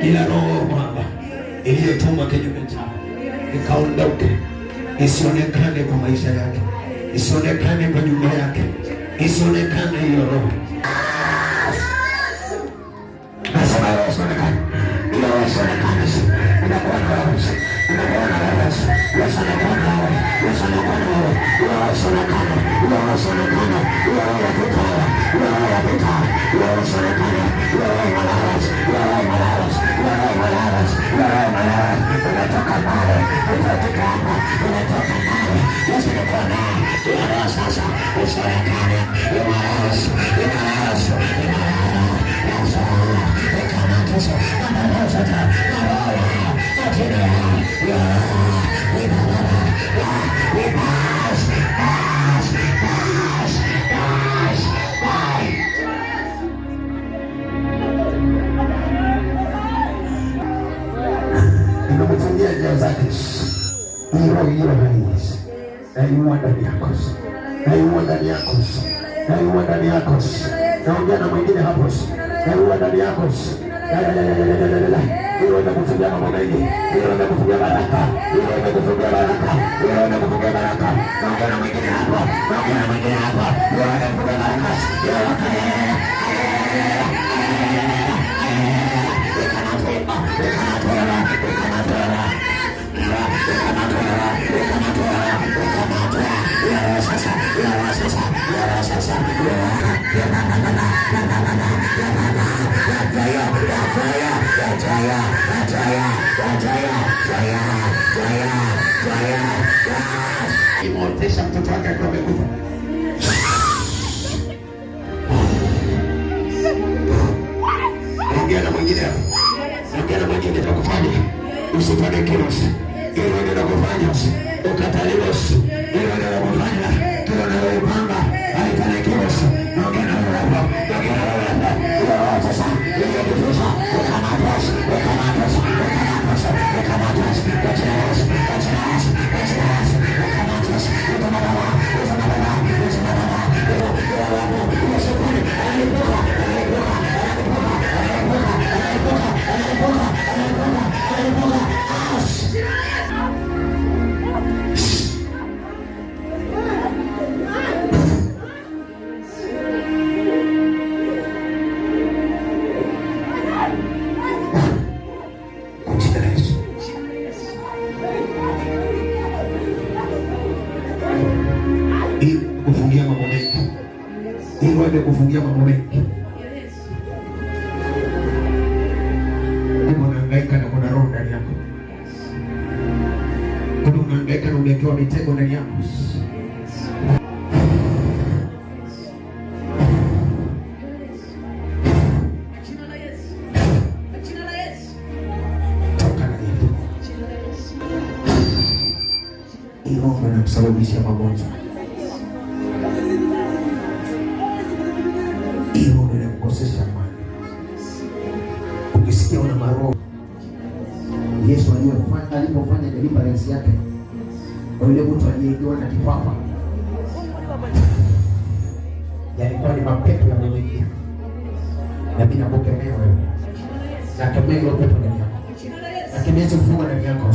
ila roho mwamba iliyotumwa kinyume chao ikaondoke, isionekane kwa maisha yake, isionekane kwa nyumba yake, isionekane hiyo roho. Nasema isionekane, ila isionekane, inakuwa na roho, inakuwa na roho, isionekane wewe, isionekane wewe, isionekane, isionekane, isionekane, isionekane, unatoka pale, unatoka hapa, unatoka pale, usionekane, ila sasa usionekane, nimekufungia njia zake, roho hiyo haisi naiua ndani yako, naiua ndani yako, naiua ndani yako. Naongea na mwingine hapo, naiua ndani yako, hiyo inakufungia mambo mengi, hiyo inakufungia baraka, hiyo inakufungia baraka, hiyo inakufungia baraka. Naongea na mwingine hapo, naongea na mwingine hapo, hiyo inakufungia baraka, imeotesha mtoto wake akiwa amekufa. Ongea na mwingine hapo, ongea na mwingine atakufanya usipate kirosi, hilo ndio nakufanya ukataliwe, hilo ndio nakufanya kila unalopanga haitani kirosi. Ongea na wewe hapo, ongea na wewe hapo, hiyo sasa hiyo kifusa ukamatosa, ukamatosa, ukamatosa, ukamatosa, ukamatosa, ukamatosa, ukamatosa, kufungia mambo mengi, ili uende kufungia mambo mengi. Unahangaika na kuna roho ndani yako, kuna unahangaika na umewekewa mitego ndani yako. Hiyo ndio inasababisha magonjwa. Hiyo ndio inakukosesha amani. Ukisikia una maroho, Yesu alipofanya deliverance yake kwa yule mtu aliyeingiwa na kifafa, yalikuwa ni mapepo yameingia, na bila kukemea wewe, na kemea ile pepo ndani yako, na kemea kufunga ndani yako.